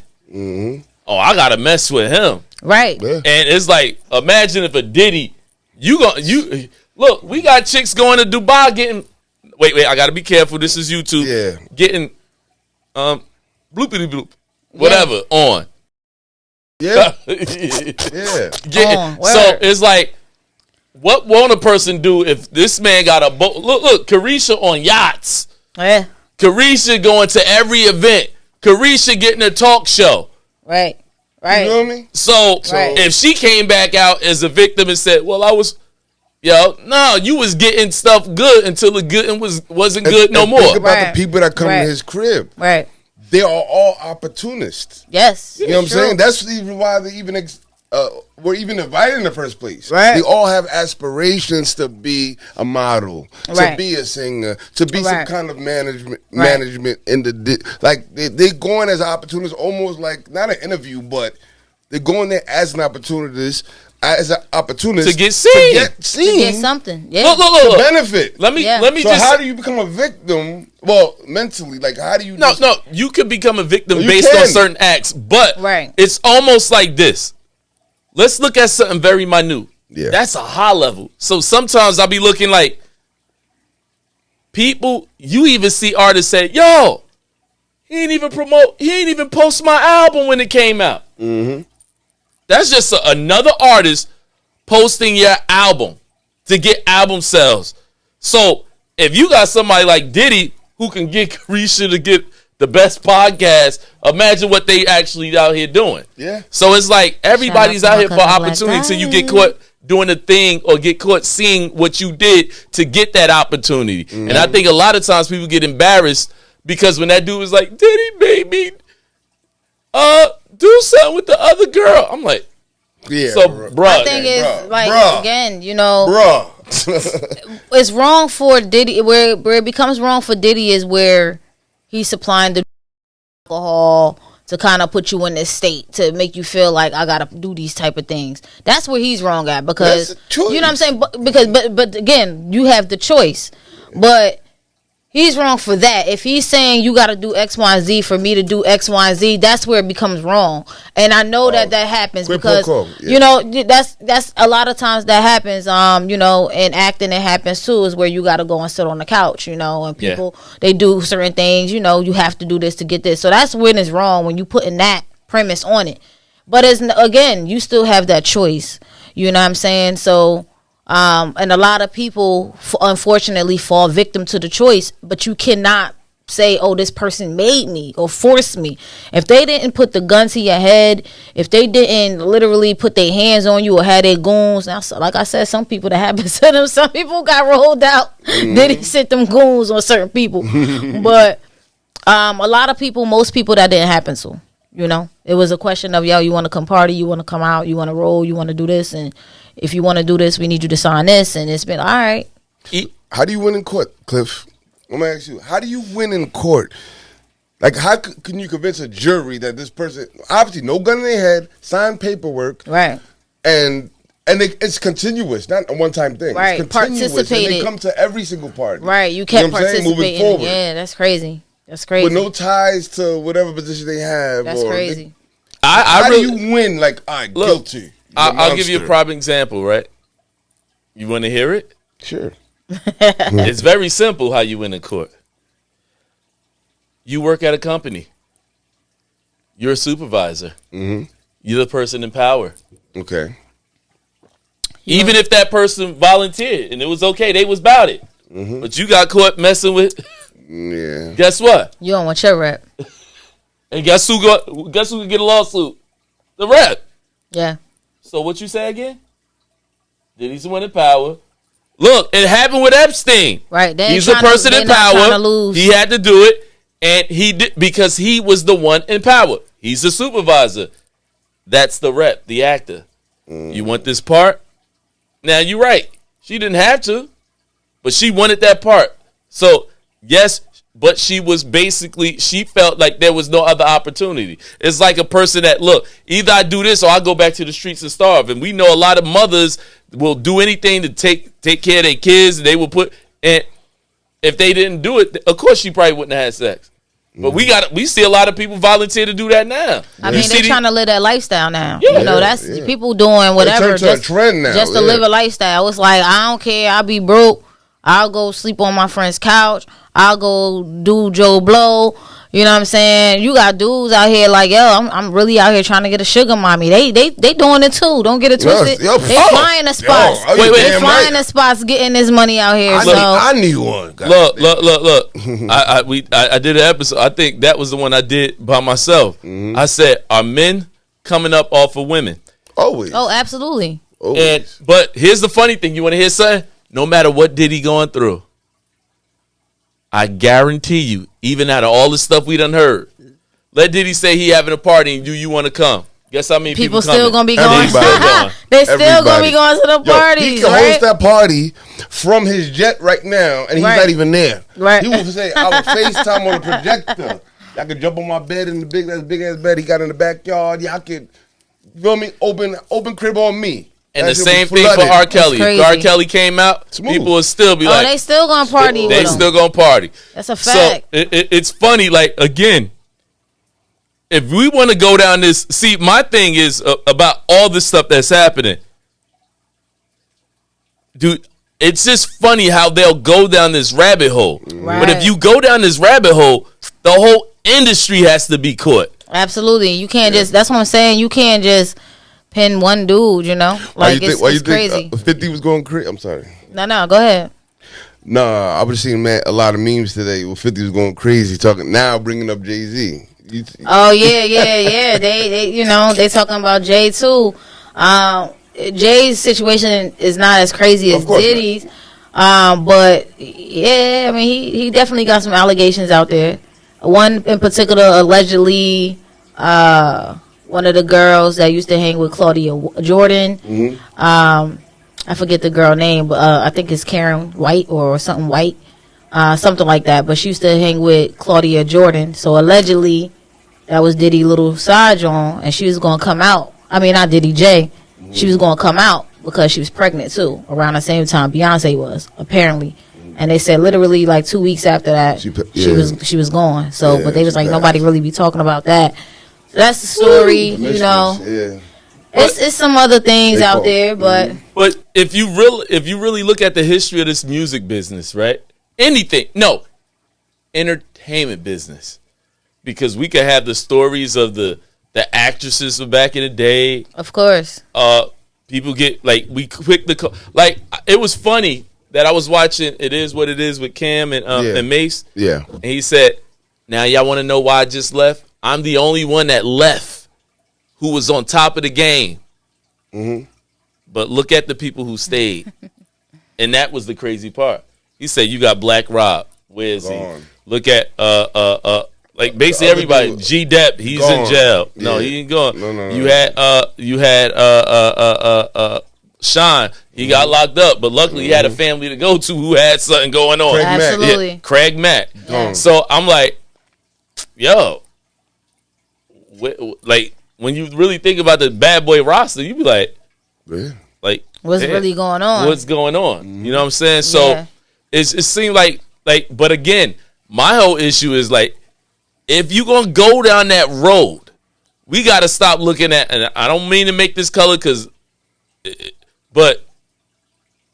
oh, I gotta mess with him. Right. Yeah. And it's like, imagine if a Diddy, look, we got chicks going to Dubai getting, wait, I got to be careful. This is YouTube. Yeah. Getting, bloopity bloop, whatever, on. Yeah. Yeah. On, so it's like, what won't a person do if this man got a boat? Look, Carisha on yachts. Yeah. Carisha going to every event. Carisha getting a talk show. Right. Right. You know what I mean? So if she came back out as a victim and said, well, you was getting stuff good until the good wasn't good no more. Think about the people that come to his crib. Right. they are all opportunists. Yes. You know what I'm saying? That's even why they even were even invited in the first place. Right. They all have aspirations to be a model, Right. to be a singer, to be some Right. kind of management Right. in like they going as opportunists, almost like not an interview, but they're going there as an opportunist. To get seen. To get something. Yeah. Look. To benefit. Let me So just how do you become a victim? Well, mentally, like how do you? No, you could become a victim You based can. on certain acts, but Right. it's almost like this. Let's look at something very minute. Yeah. That's a high level. So sometimes I'll be looking like people, you even see artists say, yo, he ain't even post my album when it came out. Mm-hmm. That's just another artist posting your album to get album sales. So if you got somebody like Diddy who can get Carisha to get the best podcast, imagine what they actually out here doing. Yeah. So it's like everybody's Shout out out to here my for cousin Black opportunity until you get Diamond. caught doing a thing or get caught seeing what you did to get that opportunity. Mm-hmm. And I think a lot of times people get embarrassed because when that dude is like, Diddy made me do something with the other girl. I'm like, Yeah. so bro. bruh. I think it's bruh, like bruh. again, you know, Bruh. it's wrong for Diddy. Where it becomes wrong for Diddy is where he's supplying the alcohol to kind of put you in this state to make you feel like I gotta do these type of things. That's where he's wrong at because That's a choice. you know what I'm saying. But again, you have the choice. But he's wrong for that. If he's saying you got to do X, Y, and Z for me to do X, Y, and Z, that's where it becomes wrong. And I know that happens quid pro because quo, yeah. you know that's a lot of times that happens. You know, in acting it happens too. Is where you got to go and sit on the couch. You know, and people they do certain things. You know, you have to do this to get this. So that's when it's wrong when you putting that premise on it. But it's again, you still have that choice. You know what I'm saying? So. And a lot of people unfortunately fall victim to the choice, but you cannot say, oh, this person made me or forced me. If they didn't put the gun to your head, if they didn't literally put their hands on you or had their goons, now, like I said, some people that happened to them, some people got rolled out. Diddy sent them goons on certain people. But a lot of people, most people that didn't happen to. You know, it was a question of, yo, you want to come party, you want to come out, you want to roll, you want to do this, and if you want to do this, we need you to sign this, and it's been all right. How do you win in court, Cliff? Let me ask you. How do you win in court? Like, how can you convince a jury that this person, obviously no gun in their head, signed paperwork, Right. and it's continuous, not a one-time thing. Right. It's continuous, and they Participated. come to every single party. Right. You know kept what I'm saying? Moving participating. forward. Yeah, that's crazy. That's crazy. With no ties to whatever position they have. That's or crazy. How really, do you win? Like, all right, Look, guilty. I'll give you a prime example, right? You want to hear it? Sure. It's very simple how you win in court. You work at a company. You're a supervisor. Mm-hmm. You're the person in power. Okay. Even if that person volunteered and it was okay, they was about it. Mm-hmm. But you got caught messing with. Yeah. Guess what? You don't want your rep. And guess who can get a lawsuit? The rep. Yeah. So what you say again? Diddy's the one in power. Look, it happened with Epstein. Right. They ain't He's the tryna- person they in not power. tryna lose. He had to do it, and he did because he was the one in power. He's the supervisor. That's the rep, the actor. You want this part? Now you're right. She didn't have to, but she wanted that part. So yes, but she felt like there was no other opportunity. It's like a person that, look, either I do this or I go back to the streets and starve. And we know a lot of mothers will do anything to take care of their kids. And they will and if they didn't do it, of course she probably wouldn't have had sex. But we see a lot of people volunteer to do that now. I mean, they're trying to live that lifestyle now. Yeah. You know, that's people doing turned whatever to a trend now, just to live a lifestyle. It's like, I don't care. I'll be broke. I'll go sleep on my friend's couch. I'll go do Joe Blow. You know what I'm saying? You got dudes out here like, yo, I'm really out here trying to get a sugar mommy. They doing it too. Don't get it twisted. They flying the spots. They flying the spots, getting this money out here. I need one. Look. I did an episode. I think that was the one I did by myself. Mm-hmm. I said, are men coming up off of women? Always. Oh, absolutely. But here's the funny thing. You want to hear something? No matter what Diddy going through, I guarantee you, even out of all the stuff we done heard, Let Diddy say he having a party and do you want to come? Guess how many people still gonna be going. Everybody. They still gonna be going to the parties. He can host that party from his jet right now, and he's not even there. Right. He will say, "I will FaceTime on the projector. I could jump on my bed in the big ass bed he got in the backyard. Y'all could, you feel me? Open crib on me." And that the same thing for R. Kelly. If R. Kelly came out, people would still be like, they still gonna party. They still gonna party. That's a fact. So it's funny. Like again. If we want to go down this, see, my thing is about all this stuff that's happening. Dude, it's just funny how they'll go down this rabbit hole. Right. But if you go down this rabbit hole, the whole industry has to be caught. Absolutely. You can't just, that's what I'm saying. You can't just pin one dude, you know? Like, it's crazy. 50 was going crazy? I'm sorry. No, go ahead. Nah, I was seeing a lot of memes today where 50 was going crazy, bringing up Jay-Z. Oh yeah. They you know, they talking about Jay too. Jay's situation is not as crazy as Diddy's, but yeah, I mean he definitely got some allegations out there. One in particular, allegedly, one of the girls that used to hang with Claudia Jordan. Mm-hmm. I forget the girl name, but I think it's Karen White or something White. Something like that, but she used to hang with Claudia Jordan. So allegedly, that was Diddy little side joint, and she was going to come out. I mean, not Diddy J. Mm-hmm. She was going to come out because she was pregnant too, around the same time Beyonce was, apparently. And they said literally like 2 weeks after that, she was gone. So, but they was like, nobody really be talking about that. So that's the story, you know. Yeah. It's some other things out there, but if you really look at the history of this music business, right? Entertainment business, because we could have the stories of the actresses from back in the day. Of course, people get like we quick the like. It was funny that I was watching It Is What It Is with Cam and Mace. Yeah, and he said, "Now y'all want to know why I just left? I'm the only one that left who was on top of the game. Mm-hmm. But look at the people who stayed, and that was the crazy part." He said, "You got Black Rob. Where is he? Look at like basically everybody. G Dep, he's in jail. Yeah. No, he ain't gone. No. You had Sean. He got locked up, but luckily he had a family to go to who had something going on. Absolutely, yeah, Craig Mack. So I'm like, yo, like when you really think about the Bad Boy roster, you be like, like what's really going on? What's going on? Mm-hmm. You know what I'm saying? So. It seemed like, but again, my whole issue is like, if you gonna go down that road, we gotta stop looking at. And I don't mean to make this color, but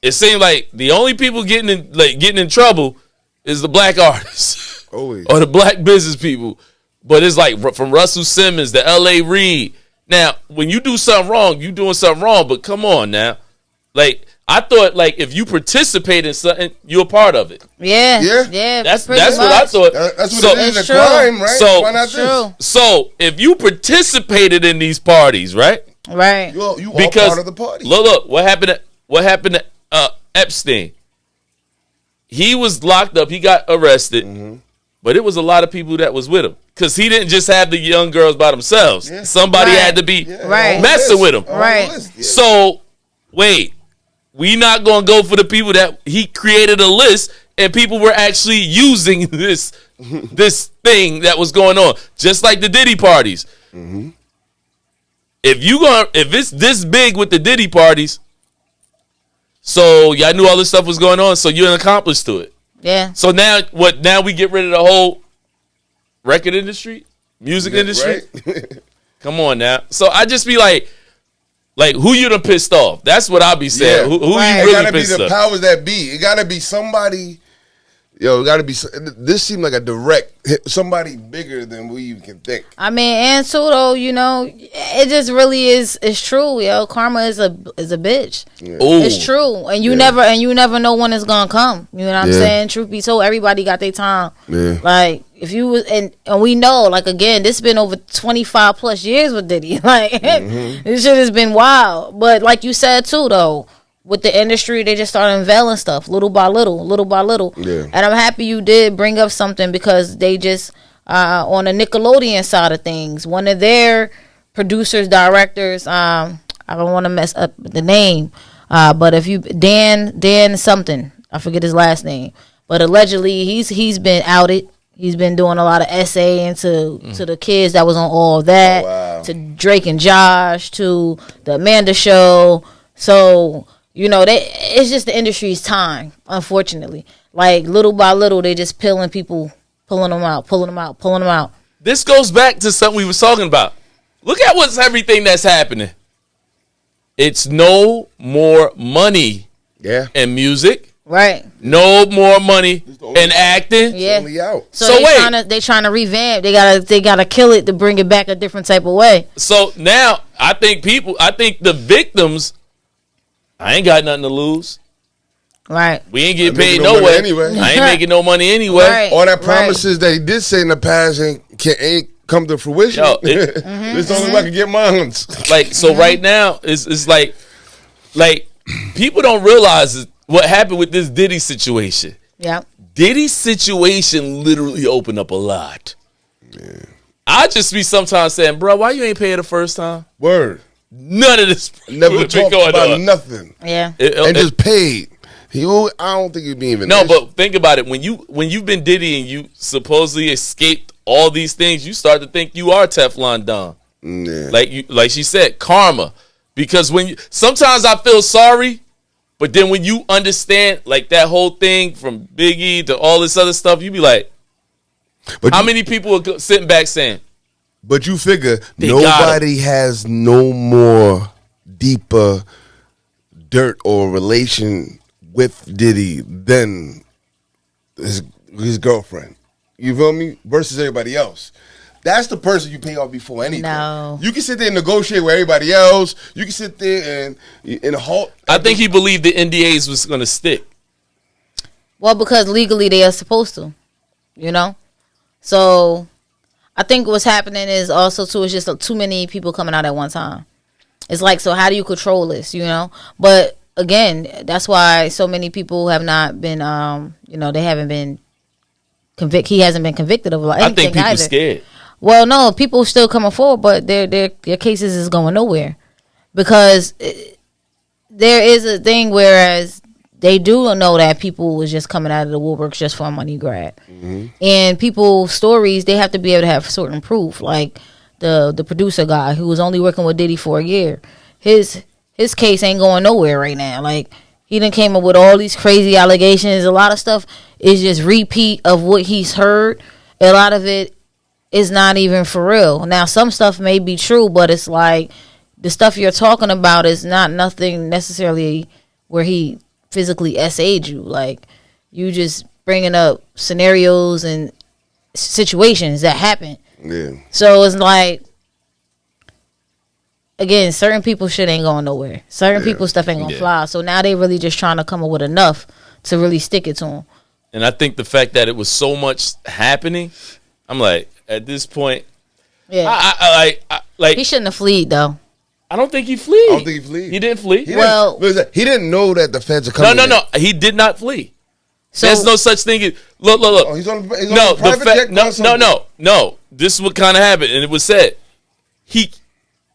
it seemed like the only people getting in trouble is the black artists or the black business people. But it's like from Russell Simmons to L.A. Reid. Now, when you do something wrong, you doing something wrong. But come on now, like. I thought, like, if you participate in something, you're a part of it. Yeah. That's what I thought. That's what it is, a crime, right? So, why not this? So, if you participated in these parties, right? Right. You are part of the party. Look, what happened to Epstein? He was locked up. He got arrested. But it was a lot of people that was with him. Because he didn't just have the young girls by themselves. Yeah. Somebody had to be messing with him. Right. So, wait. We not going to go for the people that he created a list and people were actually using this thing that was going on. Just like the Diddy parties. Mm-hmm. If it's this big with the Diddy parties, so y'all knew all this stuff was going on, so you're an accomplice to it. Yeah. So now we get rid of the whole record industry? Music industry? Right? Come on now. So I just be like, who you done pissed off? That's what I be saying. Yeah. Who you really pissed off? It gotta be the powers that be. It gotta be somebody. Yo, it gotta be. This seemed like a direct hit, somebody bigger than we even can think. I mean, and too though, you know, it just really is. It's true, yo. Karma is a bitch. Yeah. It's true, and you never know when it's gonna come. You know what I'm saying? Truth be told, everybody got their time. Yeah. Like if you was and we know, like again, this been over 25 plus years with Diddy. Like this shit has been wild. But like you said too, though. With the industry, they just started unveiling stuff little by little. Yeah. And I'm happy you did bring up something because they just on the Nickelodeon side of things. One of their producers, directors, I don't want to mess up the name, but if you Dan something, I forget his last name, but allegedly he's been outed. He's been doing a lot of essaying to the kids that was on all of that, to Drake and Josh, to the Amanda Show. So, it's just the industry's time, unfortunately. Like, little by little, they just pulling them out. This goes back to something we was talking about. Look at what's everything that's happening. It's no more money in music. Right. No more money in acting. Yeah. Only out. So they trying to revamp. They gotta kill it to bring it back a different type of way. So now I think the victims, I ain't got nothing to lose. Right. We ain't getting paid no way. Anyway. I ain't making no money anyway. Right. All that promises that he did say in the past ain't come to fruition. Yo, this is the only way I can get mine. Like, so right now it's like people don't realize what happened with this Diddy situation. Yeah. Diddy's situation literally opened up a lot. Yeah. I just be sometimes saying, bro, why you ain't pay the first time? Word. None of this Never talked about on. nothing. Yeah. And just paid. I don't think he'd be even. No, but think about it. When you've been Diddy and you supposedly escaped all these things, you start to think you are Teflon Don. Yeah. Like she said, karma. Because sometimes I feel sorry, but then when you understand like that whole thing from Biggie to all this other stuff, you be like, how many people are sitting back saying? But you figure nobody has no more deeper dirt or relation with Diddy than his girlfriend. You feel me? Versus everybody else. That's the person you pay off before anything. No. You can sit there and negotiate with everybody else. You can sit there and in a halt. I think he believed the NDAs was going to stick. Well, because legally they are supposed to, So I think what's happening is also too is just too many people coming out at one time. It's like, so how do you control this? But again, that's why so many people have not been, they haven't been convicted. He hasn't been convicted of anything. I think people either. Scared. Well, no, people still coming forward, but their cases is going nowhere because there is a thing. Whereas they do know that people was just coming out of the woodworks just for a money grab, and people's stories they have to be able to have certain proof. Like the producer guy who was only working with Diddy for a year, his case ain't going nowhere right now. Like he done came up with all these crazy allegations. A lot of stuff is just repeat of what he's heard. A lot of it is not even for real. Now, some stuff may be true, but it's like the stuff you're talking about is not nothing necessarily where he physically SA'd you. Like, you just bringing up scenarios and situations that happen. Yeah. So it's like, again, certain people shit ain't going nowhere. Certain people's stuff ain't going to fly. So now they really just trying to come up with enough to really stick it to them. And I think the fact that it was so much happening, I'm like, at this point, I he shouldn't have fled though. I don't think he fled. I don't think he fled. He didn't flee. He didn't know that the feds are coming. No. He did not flee. So, there's no such thing as look. Oh, he's on a private jet. No. This is what kind of happened, and it was said.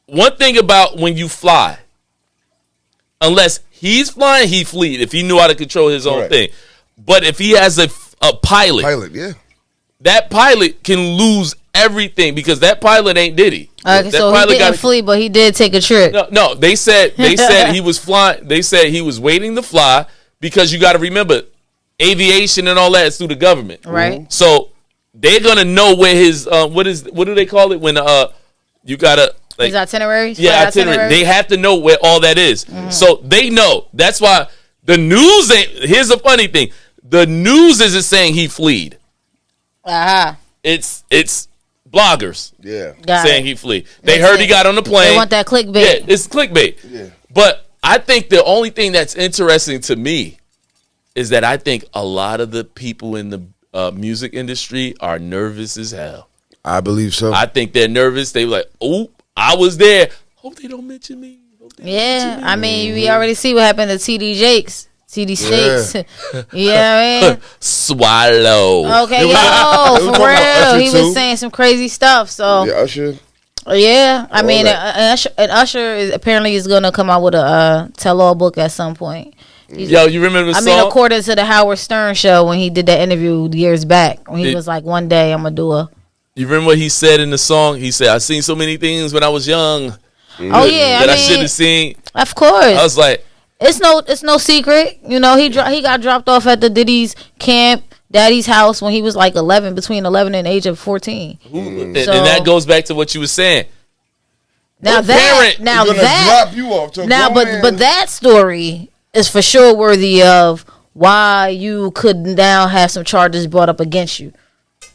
One thing about when you fly, unless he's flying, he fleed. If he knew how to control his own thing, but if he has a pilot, that pilot can lose everything because that pilot ain't Diddy. Okay, so he didn't flee, but he did take a trip. No. They said he was flying. They said he was waiting to fly because you got to remember, aviation and all that is through the government, right? So they're gonna know where his what do they call it when you gotta. Like, his itineraries? Yeah, itinerary. They have to know where all that is. Mm-hmm. So they know. That's why the news ain't. Here's a funny thing. The news isn't saying he fled. It's bloggers saying he fled. They heard he got on the plane. They want that clickbait. Yeah, it's clickbait. Yeah. But I think the only thing that's interesting to me is that I think a lot of the people in the music industry are nervous as hell. I believe so. I think they're nervous. They were like, oh, I was there. Hope they don't mention me. I mean, we already see what happened to TD Jakes. CD Snakes. Yeah, man. Swallow. Okay, They yo, was for talking about real. Usher, He too. was saying some crazy stuff. So Yeah, Usher. yeah, I mean, that. Usher is apparently gonna come out with a tell-all book at some point. Yo, you remember the I song? mean, according to the Howard Stern show when he did that interview years back, when he was like, "One day I'm gonna do a." You remember what he said in the song? He said, "I seen so many things when I was young Oh yeah, that I I should mean, have seen." of course. I was like, It's no secret. You know, he got dropped off at the Diddy's camp, daddy's house when he was like 11, between 11 and age of 14. and that goes back to what you were saying. Now What that, parent now He's gonna that, drop you off to a now, grown man. but that story is for sure worthy of why you could now have some charges brought up against you.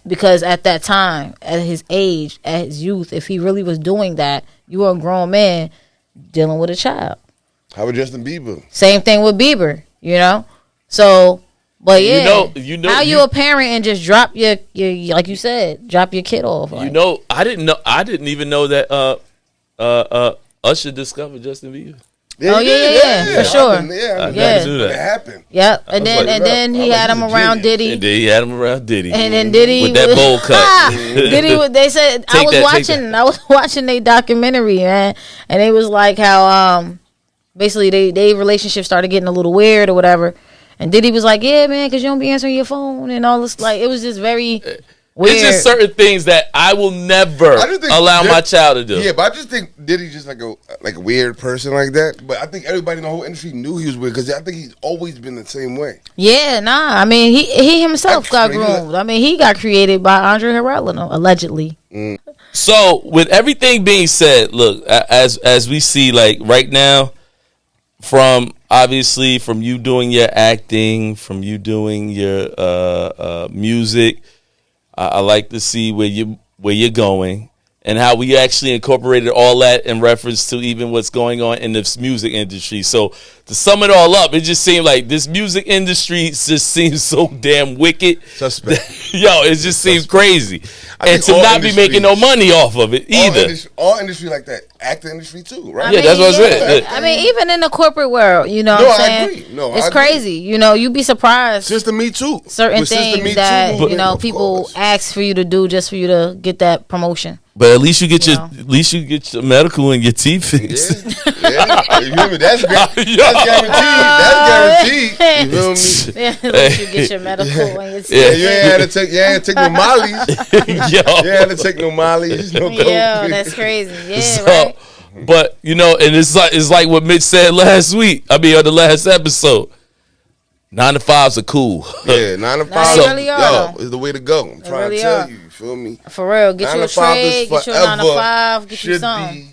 Because at that time, at his age, at his youth, if he really was doing that, you were a grown man dealing with a child. How about Justin Bieber? Same thing with Bieber, you know? So, but yeah. You know, how you a parent and just drop your like you said, drop your kid off. Like, You know, I didn't even know that Usher discovered Justin Bieber. Yeah, Oh, he yeah, did. yeah, for sure. I I Yeah. didn't do It that. happened. Yep. And then like, and then he I had like him he's a around genius. Diddy. And then he had him around Diddy. And then Diddy With that was- bowl cut. Diddy was, they said Take that, I was watching their documentary, man, and it was like how basically they relationship started getting a little weird or whatever. And Diddy was like, "Yeah, man, because you don't be answering your phone and all this." Like, it was just very weird. It's just certain things that I will never I just think allow my Did- child to do. Yeah, but I just think Diddy's just like a weird person like that. But I think everybody in the whole industry knew he was weird because I think he's always been the same way. Yeah, nah. I mean, he himself got That's groomed. I mean, he got created by Andre Harrell, allegedly. So with everything being said, look, as we see, like right now, from you doing your acting, from you doing your music, I like to see where you're going and how we actually incorporated all that in reference to even what's going on in this music industry. So to sum it all up, it just seemed like this music industry just seems so damn wicked. Suspect. Yo, it just seems crazy. I And think to all not be making no industries- money off of it either. All industry like that. Acting industry too, right? Yeah, that's what I said. I mean, even in the corporate world, you know No, what I'm I saying? agree. No, it's I agree. crazy. You know, you'd be surprised. Sister Me Too. Certain With Sister Me things Too that, you movement, know, of people course. ask for you to do just for you to get that promotion. But at least you get You your know. at least you get your medical and your teeth fixed. Yeah. You hear me? That's guaranteed. Yo. That's guaranteed. You feel me? Yeah, at least you get your medical and your Yeah, teeth. you ain't had to take no mollies. Yo. You ain't had to take no mollies. No coke. Yeah, that's crazy. Yeah, So, right. but you know, and it's like what Mitch said last week. I mean, on the last episode, 9 to 5s are cool. Yeah, 9 to 5. Nah, they really are, Yo, though. is the way to go. I'm trying really to tell are. you. You feel me? For real, get 9 you a to 5 is trade, get you a 9 to forever 5, get you should something. be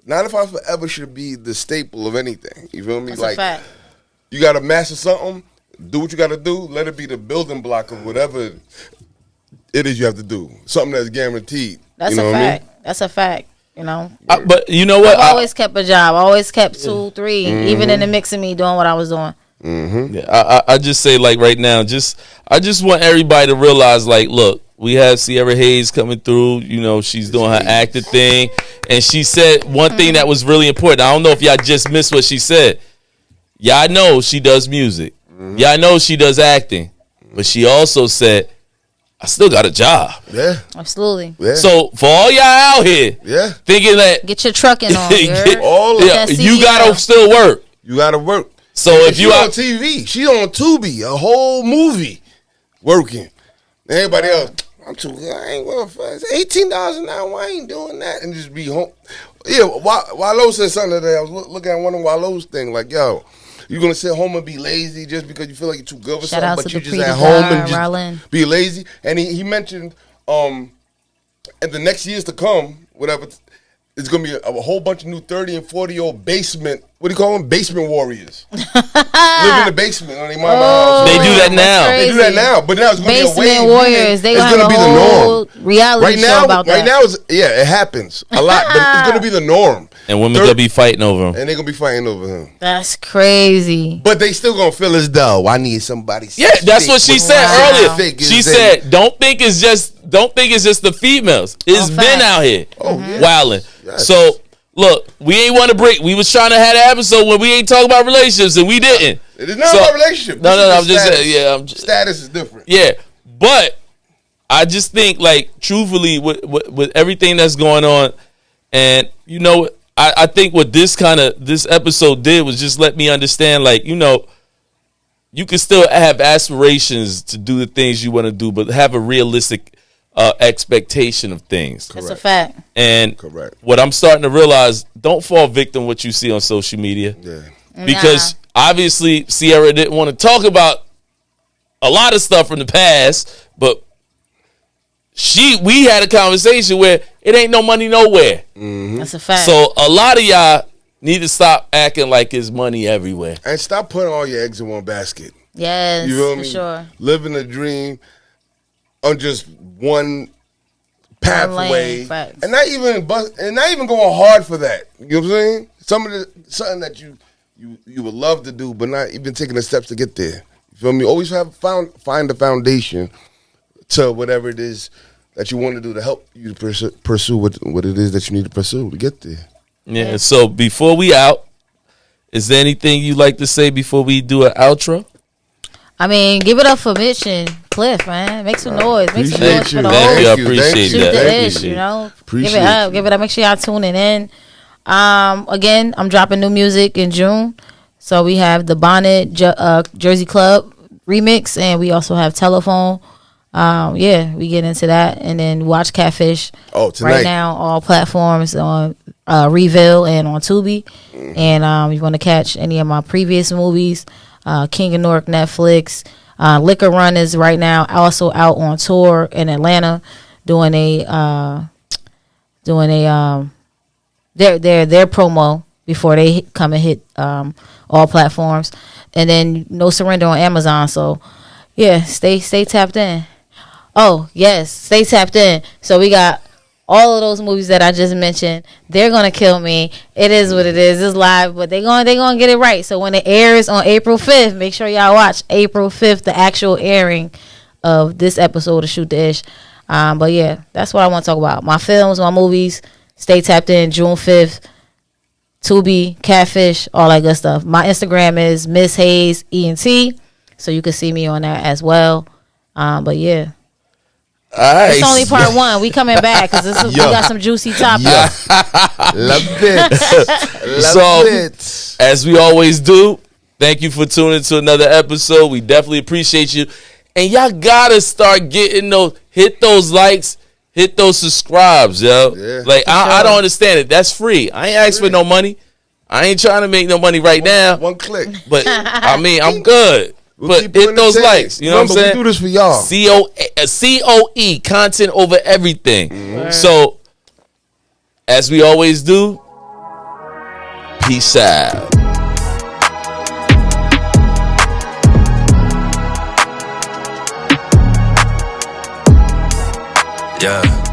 9 to 5 forever should be the staple of anything. You feel me? That's like a fact. you got to master something. Do what you got to do. Let it be the building block of whatever it is you have to do. Something that's guaranteed. That's you know a what I mean? fact. That's a fact. You know, But you know what? I've always kept a job. Always kept 2, 3, even in the mix of me doing what I was doing. I just say, like, right now, I just want everybody to realize, like, look, we have Sierra Hayes coming through. You know, she's doing her acting thing, and she said one thing that was really important. I don't know if y'all just missed what she said. Y'all know she does music. Y'all know she does acting, but she also said, I still got a job. Yeah. Absolutely. Yeah. So for all y'all out here yeah. thinking that Get your trucking on. Get- all of yeah, that you gotta CEO. still work. You got to work. So And if she you on out, TV, she on Tubi, a whole movie, working. Everybody else, I'm too good. I ain't going for $18 an hour. I ain't doing that, and just be home. Yeah, Wallo said something today. I was looking at one of Wallo's thing, like, yo, you gonna sit home and be lazy just because you feel like you're too good for Shout something, out but to you the just at pre-design, home and just Rylan. be lazy. And he mentioned, in the next years to come, whatever. It's gonna be a whole bunch of new 30 and 40-year-old basement. What do you call them? Basement warriors. Live in the basement on their mama house. They do that now. They do that now, but now it's gonna be a Basement wave. warriors. They it's gonna have be a the whole norm. reality Right show now, about that. right now, it happens a lot, but it's gonna be the norm. and women gonna be fighting over him. And they're gonna be fighting over him. That's crazy. But they still gonna feel as though I need somebody. Yeah, that's what she said Wow. earlier. She said, "Don't think it's just the females. It's Oh, men facts. out here Oh, yeah. wilding." Yes. So, Look, we ain't want to break. We was trying to have an episode where we ain't talk about relationships, and we didn't. It is not about relationship. No. I'm just saying. Yeah, status is different. Yeah, but I just think, like, truthfully, with everything that's going on, and you know, I think what this episode did was just let me understand, like, you know, you can still have aspirations to do the things you want to do, but have a realistic expectation of things. That's a fact. And what I'm starting to realize, don't fall victim to what you see on social media. Yeah. Because obviously Sierra didn't want to talk about a lot of stuff from the past, but we had a conversation where it ain't no money nowhere. Mm-hmm. That's a fact. So a lot of y'all need to stop acting like it's money everywhere. And stop putting all your eggs in one basket. Yes, you feel for me? sure. Living a dream on just one pathway, and not even going hard for that. You know what I'm saying? Something that you would love to do, but not even taking the steps to get there. You feel me? Always find the foundation to whatever it is that you want to do to help you to pursue what it is that you need to pursue to get there. Yeah. So before we out, is there anything you'd like to say before we do an outro? I mean, give it up for Mitch and Cliff, man. Make some noise. Make some noise for the Thank you. I host. appreciate Shoot that. the ish, you know. Give it up. Give it up. Make sure y'all tuning in. Again, I'm dropping new music in June. So we have the Bonnet Jersey Club remix, and we also have Telephone. We get into that, and then watch Catfish. Tonight. Right now, all platforms on Reveal and on Tubi. And you want to catch any of my previous movies, King of Newark, Netflix. Liquor Run is right now also out on tour in Atlanta, doing their promo before they come and hit all platforms, and then No Surrender on Amazon. So yeah, stay tapped in. Oh yes, stay tapped in. So we got all of those movies that I just mentioned. They're gonna kill me. It is what it is. It's live, but they gonna get it right. So when it airs on April 5th, make sure y'all watch April 5th, the actual airing of this episode of Shoot the Ish. But yeah, that's what I want to talk about. My films, my movies. Stay tapped in. June 5th. Tubi, Catfish, all that good stuff. My Instagram is Miss Hayes ENT, so you can see me on that as well. But yeah. It's only part one. We coming back because we got some juicy topics. Love it. Love it. As we always do, thank you for tuning to another episode. We definitely appreciate you. And y'all gotta start getting hit those likes, hit those subscribes, yo. Yeah. Like I don't understand it. That's free. I ain't asking for no money. I ain't trying to make no money right now. One click. But I mean, I'm good. But hit those likes. You know what I'm saying? We do this for y'all. COE, content over everything. Mm-hmm. So, as we always do, peace out. Yeah.